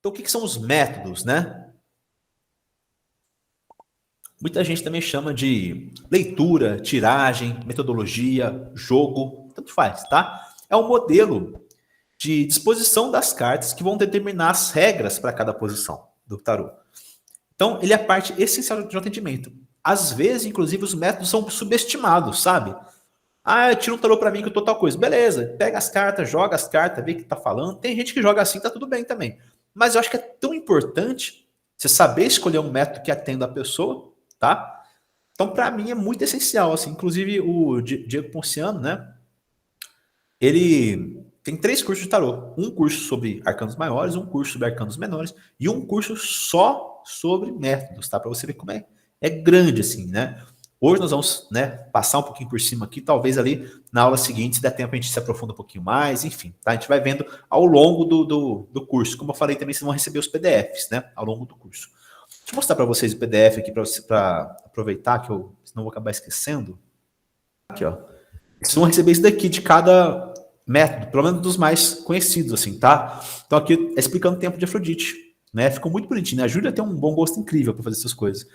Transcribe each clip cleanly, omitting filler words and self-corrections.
Então, o que são os métodos, né? Muita gente também chama de leitura, tiragem, metodologia, jogo, tanto faz, tá? É um modelo de disposição das cartas que vão determinar as regras para cada posição do tarô. Então, ele é a parte essencial de um atendimento. Às vezes, inclusive, os métodos são subestimados, sabe? Ah, tira um tarô para mim que eu tô tal coisa. Beleza, pega as cartas, joga as cartas, vê o que tá falando. Tem gente que joga assim, tá tudo bem também. Mas eu acho que é tão importante você saber escolher um método que atenda a pessoa, tá? Então, para mim, é muito essencial. Assim, inclusive, o Diego Ponciano, né? Ele tem 3 cursos de tarô. Um curso sobre arcanos maiores, um curso sobre arcanos menores e um curso só sobre métodos, tá? Para você ver como é grande, assim, né? Hoje nós vamos, né, passar um pouquinho por cima aqui, talvez ali na aula seguinte, se der tempo, a gente se aprofunda um pouquinho mais, enfim, tá? A gente vai vendo ao longo do curso. Como eu falei também, vocês vão receber os PDFs, né, ao longo do curso. Deixa eu mostrar para vocês o PDF aqui para aproveitar, que eu senão eu vou acabar esquecendo. Aqui, ó. Vocês vão receber isso daqui de cada método, pelo menos dos mais conhecidos, assim, tá? Então aqui é explicando o tempo de Afrodite, né? Ficou muito bonitinho, né? A Júlia tem um bom gosto incrível para fazer essas coisas.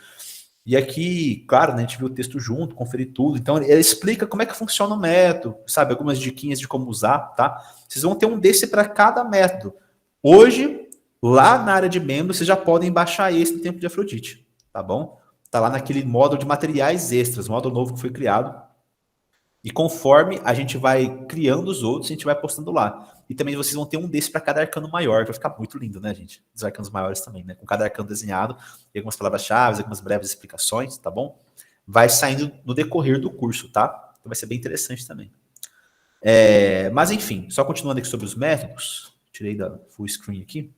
E aqui, claro, né, a gente viu o texto junto, conferir tudo. Então ele explica como é que funciona o método, sabe? Algumas diquinhas de como usar, tá? Vocês vão ter um desse para cada método. Hoje, lá na área de membros, vocês já podem baixar esse no tempo de Afrodite, tá bom? Tá lá naquele módulo de materiais extras, módulo novo que foi criado. E conforme a gente vai criando os outros, a gente vai postando lá. E também vocês vão ter um desse para cada arcano maior. Vai ficar muito lindo, né, gente? Os arcanos maiores também, né? Com cada arcano desenhado, e algumas palavras-chave, algumas breves explicações, tá bom? Vai saindo no decorrer do curso, tá? Então vai ser bem interessante também. Mas enfim, só continuando aqui sobre os métodos. Tirei da full screen aqui.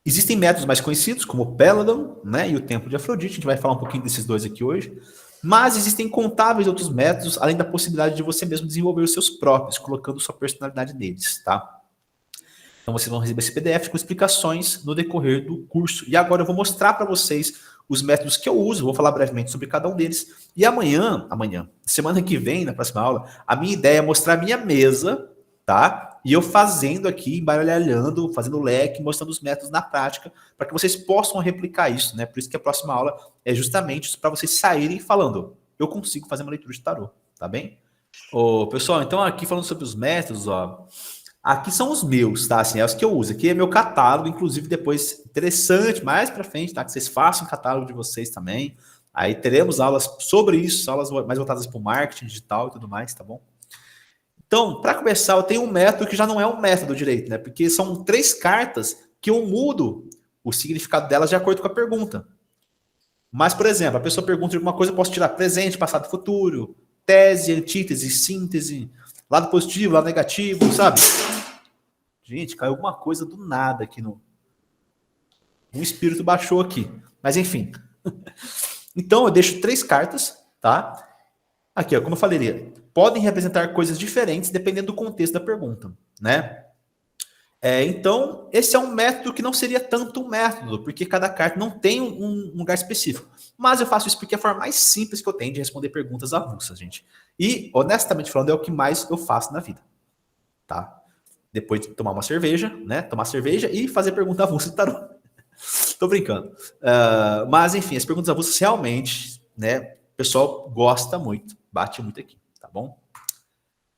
Existem métodos mais conhecidos, como o Peladon, né, e o Templo de Afrodite. A gente vai falar um pouquinho desses dois aqui hoje. Mas existem incontáveis outros métodos, além da possibilidade de você mesmo desenvolver os seus próprios, colocando sua personalidade neles, tá? Então vocês vão receber esse PDF com explicações no decorrer do curso. E agora eu vou mostrar para vocês os métodos que eu uso, vou falar brevemente sobre cada um deles. E amanhã, semana que vem, na próxima aula, a minha ideia é mostrar a minha mesa, tá? E eu fazendo aqui, embaralhando, fazendo leque, mostrando os métodos na prática, para que vocês possam replicar isso, né? Por isso que a próxima aula é justamente para vocês saírem falando, eu consigo fazer uma leitura de tarô, tá bem? Ô, pessoal, então aqui falando sobre os métodos, ó, aqui são os meus, tá? Assim, é os que eu uso. Aqui é meu catálogo, inclusive depois, interessante, mais para frente, tá? Que vocês façam o catálogo de vocês também. Aí teremos aulas sobre isso, aulas mais voltadas para o marketing digital e tudo mais, tá bom? Então, para começar, eu tenho um método que já não é um método direito, né? Porque são 3 cartas que eu mudo o significado delas de acordo com a pergunta. Mas, por exemplo, a pessoa pergunta de alguma coisa, eu posso tirar presente, passado e futuro, tese, antítese, síntese, lado positivo, lado negativo, sabe? Gente, caiu alguma coisa do nada aqui no. Um espírito baixou aqui. Mas enfim. Então eu deixo 3 cartas, tá? Aqui, ó, como eu falaria, podem representar coisas diferentes dependendo do contexto da pergunta, né? Então, esse é um método que não seria tanto um método, porque cada carta não tem um lugar específico. Mas eu faço isso porque é a forma mais simples que eu tenho de responder perguntas avulsas, gente. E, honestamente falando, é o que mais eu faço na vida, tá? Depois de tomar uma cerveja, né? Tomar cerveja e fazer pergunta avulsa de tarô. Tô brincando. Mas, enfim, as perguntas avulsas realmente, né? O pessoal gosta muito, bate muito aqui, tá bom?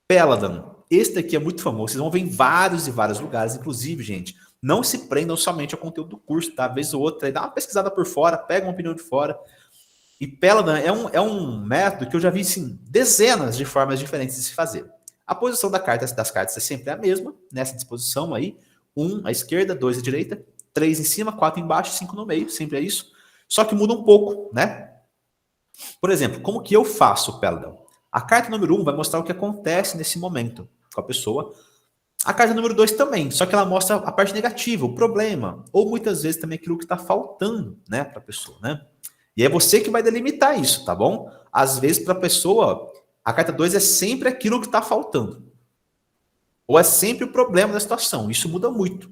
Peladon. Esse daqui é muito famoso. Vocês vão ver em vários e vários lugares. Inclusive, gente, não se prendam somente ao conteúdo do curso, tá? Vez ou outra, aí dá uma pesquisada por fora, pega uma opinião de fora. E Peladon é um método que eu já vi, sim, dezenas de formas diferentes de se fazer. A posição das cartas é sempre a mesma, nessa disposição aí. 1 à esquerda, 2 à direita, 3 em cima, 4 embaixo, 5 no meio, sempre é isso. Só que muda um pouco, né? Por exemplo, como que eu faço o Peladon? A carta número 1 vai mostrar o que acontece nesse momento com a pessoa. A carta número 2 também, só que ela mostra a parte negativa, o problema, ou muitas vezes também aquilo que está faltando, né, para a pessoa, né? E é você que vai delimitar isso, tá bom? Às vezes, para a pessoa, a carta 2 é sempre aquilo que está faltando. Ou é sempre o problema da situação. Isso muda muito.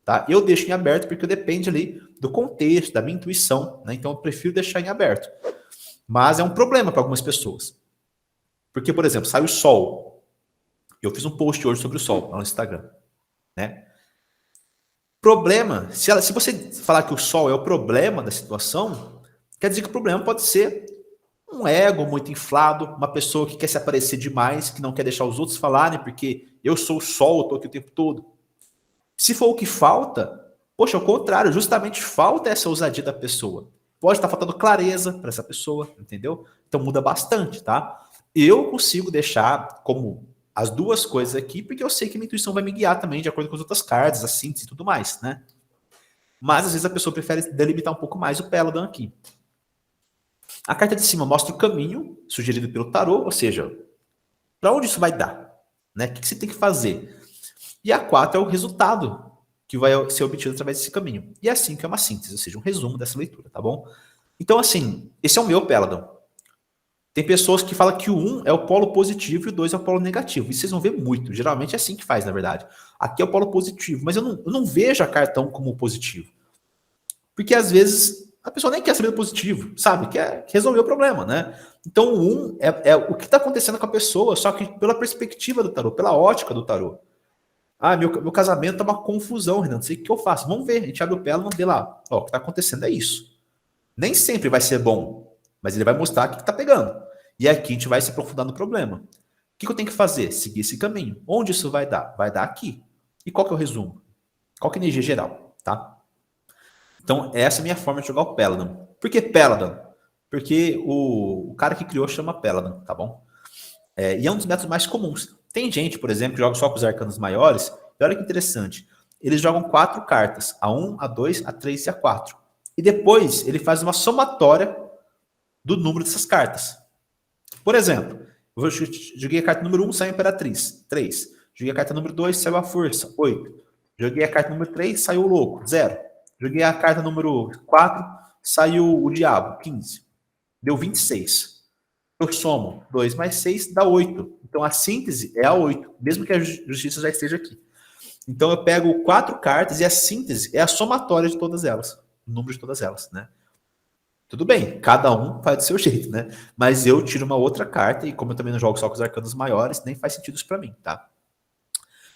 Tá? Eu deixo em aberto porque depende ali do contexto, da minha intuição. Né? Então, eu prefiro deixar em aberto. Mas é um problema para algumas pessoas. Porque, por exemplo, sai o sol. Eu fiz um post hoje sobre o sol lá no Instagram. né? Problema, se você falar que o Sol é o problema da situação, quer dizer que o problema pode ser um ego muito inflado, uma pessoa que quer se aparecer demais, que não quer deixar os outros falarem, porque eu sou o Sol, eu tô aqui o tempo todo. Se for o que falta, poxa, ao contrário, justamente falta essa ousadia da pessoa. Pode estar faltando clareza para essa pessoa, entendeu? Então muda bastante, tá? Eu consigo deixar como as duas coisas aqui, porque eu sei que minha intuição vai me guiar também de acordo com as outras cartas, a síntese e tudo mais, né? Mas às vezes a pessoa prefere delimitar um pouco mais o Peladon aqui. A carta de cima mostra o caminho sugerido pelo tarô, ou seja, para onde isso vai dar, né? O que você tem que fazer? E a 4 é o resultado que vai ser obtido através desse caminho. E a 5 é uma síntese, ou seja, um resumo dessa leitura, tá bom? Então, assim, esse é o meu Peladon. Tem pessoas que falam que o 1 é o polo positivo e o 2 é o polo negativo. E vocês vão ver muito. Geralmente é assim que faz, na verdade. Aqui é o polo positivo, mas eu não vejo a carta 1 como positivo. Porque às vezes a pessoa nem quer saber do positivo, sabe? Quer resolver o problema, né? Então o 1 é o que está acontecendo com a pessoa, só que pela perspectiva do tarô, pela ótica do tarô. Ah, meu casamento tá uma confusão, Renan. Não sei o que eu faço. Vamos ver. A gente abre o pé, vamos ver lá. Ó, o que está acontecendo é isso. Nem sempre vai ser bom, mas ele vai mostrar o que está pegando. E aqui a gente vai se aprofundar no problema. O que eu tenho que fazer? Seguir esse caminho. Onde isso vai dar? Vai dar aqui. E qual que é o resumo? Qual que é a energia geral? Tá? Então, essa é a minha forma de jogar o Peladon. Por que Peladon? Porque o cara que criou chama Peladon, tá bom? E é um dos métodos mais comuns. Tem gente, por exemplo, que joga só com os arcanos maiores. E olha que interessante. Eles jogam 4 cartas. A 1, a 2, a 3 e a 4. E depois ele faz uma somatória do número dessas cartas. Por exemplo, eu joguei a carta número 1, saiu a Imperatriz, 3. Joguei a carta número 2, saiu a Força, 8. Joguei a carta número 3, saiu o Louco, 0. Joguei a carta número 4, saiu o Diabo, 15. Deu 26. Eu somo 2 mais 6, dá 8. Então a síntese é a 8, mesmo que a justiça já esteja aqui. Então eu pego 4 cartas e a síntese é a somatória de todas elas. O número de todas elas, né? Tudo bem, cada um faz do seu jeito, né? Mas eu tiro uma outra carta e como eu também não jogo só com os arcanos maiores, nem faz sentido isso para mim, tá?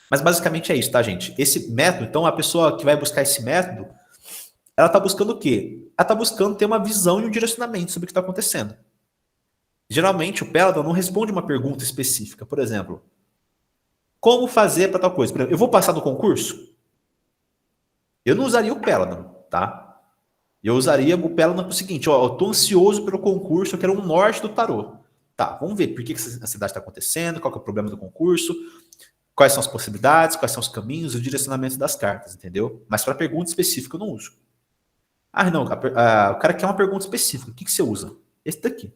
Mas basicamente é isso, tá, gente? Esse método, então a pessoa que vai buscar esse método, ela tá buscando o quê? Ela tá buscando ter uma visão e um direcionamento sobre o que está acontecendo. Geralmente o Peladon não responde uma pergunta específica, por exemplo, como fazer para tal coisa? Por exemplo, eu vou passar no concurso? Eu não usaria o Peladon, tá? Eu usaria o Peladon para o seguinte, ó, eu tô ansioso pelo concurso, eu quero um norte do tarô. Tá, vamos ver por que essa cidade está acontecendo, qual que é o problema do concurso, quais são as possibilidades, quais são os caminhos, o direcionamento das cartas, entendeu? Mas para pergunta específica eu não uso. Ah, não, o cara quer uma pergunta específica, o que você usa? Esse daqui.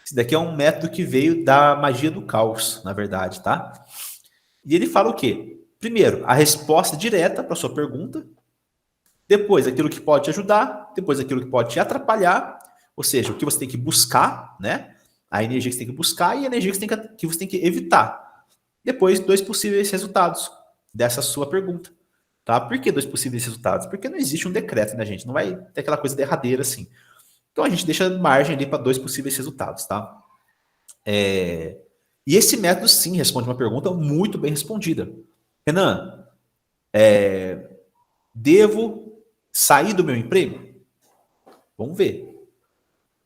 Esse daqui é um método que veio da magia do caos, na verdade, tá? E ele fala o quê? Primeiro, a resposta direta para sua pergunta, depois aquilo que pode te ajudar, depois aquilo que pode te atrapalhar, ou seja, o que você tem que buscar, né? A energia que você tem que buscar e a energia que você tem que evitar. Depois, 2 possíveis resultados dessa sua pergunta. Tá? Por que 2 possíveis resultados? Porque não existe um decreto, né, gente? Não vai ter aquela coisa derradeira assim. Então a gente deixa margem ali para 2 possíveis resultados, tá? E esse método, sim, responde uma pergunta muito bem respondida. Renan, devo sair do meu emprego? Vamos ver.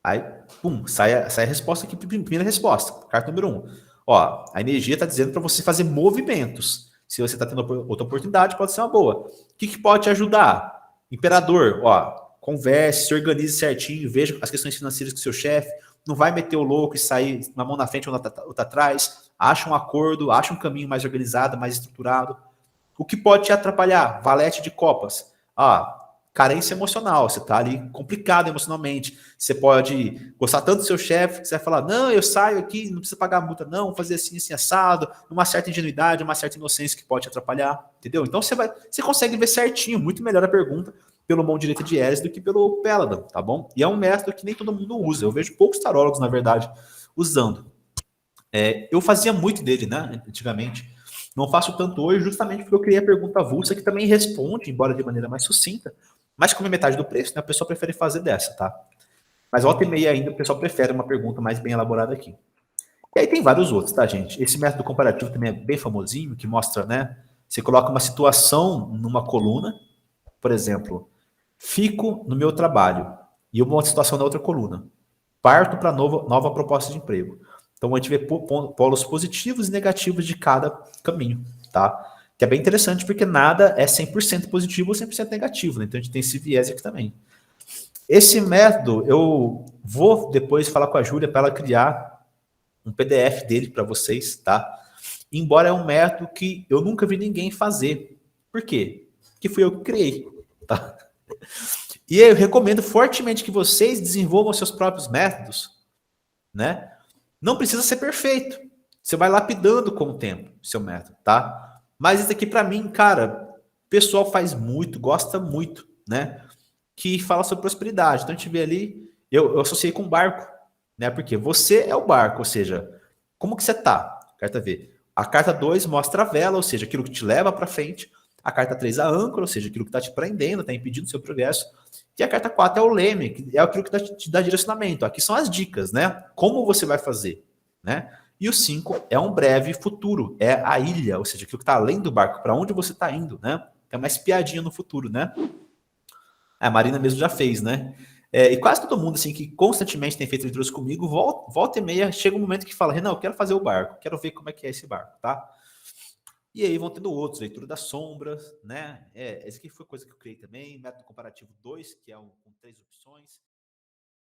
Aí, pum, sai a resposta aqui, primeira resposta, carta número 1. Ó, a energia está dizendo para você fazer movimentos. Se você está tendo outra oportunidade, pode ser uma boa. O que pode te ajudar? Imperador, ó, converse, se organize certinho, veja as questões financeiras com o seu chefe, não vai meter o louco e sair uma mão na frente ou outra atrás, acha um acordo, acha um caminho mais organizado, mais estruturado. O que pode te atrapalhar? Valete de copas. Carência emocional, você está ali complicado emocionalmente. Você pode gostar tanto do seu chefe que você vai falar, não, eu saio aqui, não precisa pagar multa, não, fazer assim, assim, assado, uma certa ingenuidade, uma certa inocência que pode te atrapalhar, entendeu? Então você consegue ver certinho, muito melhor a pergunta pelo mão direita de Ares do que pelo Peladon, tá bom? E é um método que nem todo mundo usa. Eu vejo poucos tarólogos, na verdade, usando. Eu fazia muito dele, né, antigamente. Não faço tanto hoje, justamente porque eu criei a pergunta avulsa, que também responde, embora de maneira mais sucinta, mas como é metade do preço, né, a pessoa prefere fazer dessa, tá? Mas volta e meia ainda, o pessoal prefere uma pergunta mais bem elaborada aqui. E aí tem vários outros, tá, gente? Esse método comparativo também é bem famosinho, que mostra, né, Você coloca uma situação numa coluna, por exemplo, fico no meu trabalho, e uma situação na outra coluna. Parto para nova proposta de emprego. Então a gente vê polos positivos e negativos de cada caminho, tá? Que é bem interessante porque nada é 100% positivo ou 100% negativo, né? Então a gente tem esse viés aqui também. Esse método eu vou depois falar com a Júlia para ela criar um PDF dele para vocês, tá? Embora é um método que eu nunca vi ninguém fazer. Por quê? Porque fui eu que criei, tá? E eu recomendo fortemente que vocês desenvolvam seus próprios métodos, né? Não precisa ser perfeito. Você vai lapidando com o tempo, seu método, tá? Mas isso aqui para mim, cara, o pessoal faz muito, gosta muito, né? Que fala sobre prosperidade. Então a gente vê ali, eu associei com barco, né? Porque você é o barco, ou seja, como que você tá? Carta V. A carta 2 mostra a vela, ou seja, aquilo que te leva para frente. A carta 3 a âncora, ou seja, aquilo que está te prendendo, está impedindo o seu progresso. E a carta 4 é o leme, que é aquilo que te dá direcionamento. Aqui são as dicas, né? Como você vai fazer, né? E o 5 é um breve futuro, é a ilha, ou seja, aquilo que está além do barco, para onde você está indo, né? É uma espiadinha no futuro, né? A Marina mesmo já fez, né? E quase todo mundo, assim, que constantemente tem feito leituras comigo, volta e meia, chega um momento que fala, Renan, eu quero fazer o barco, quero ver como é que é esse barco, tá? E aí vão tendo outros, leitura das sombras, né? Esse aqui foi coisa que eu criei também, método comparativo 2, que é com 3 opções.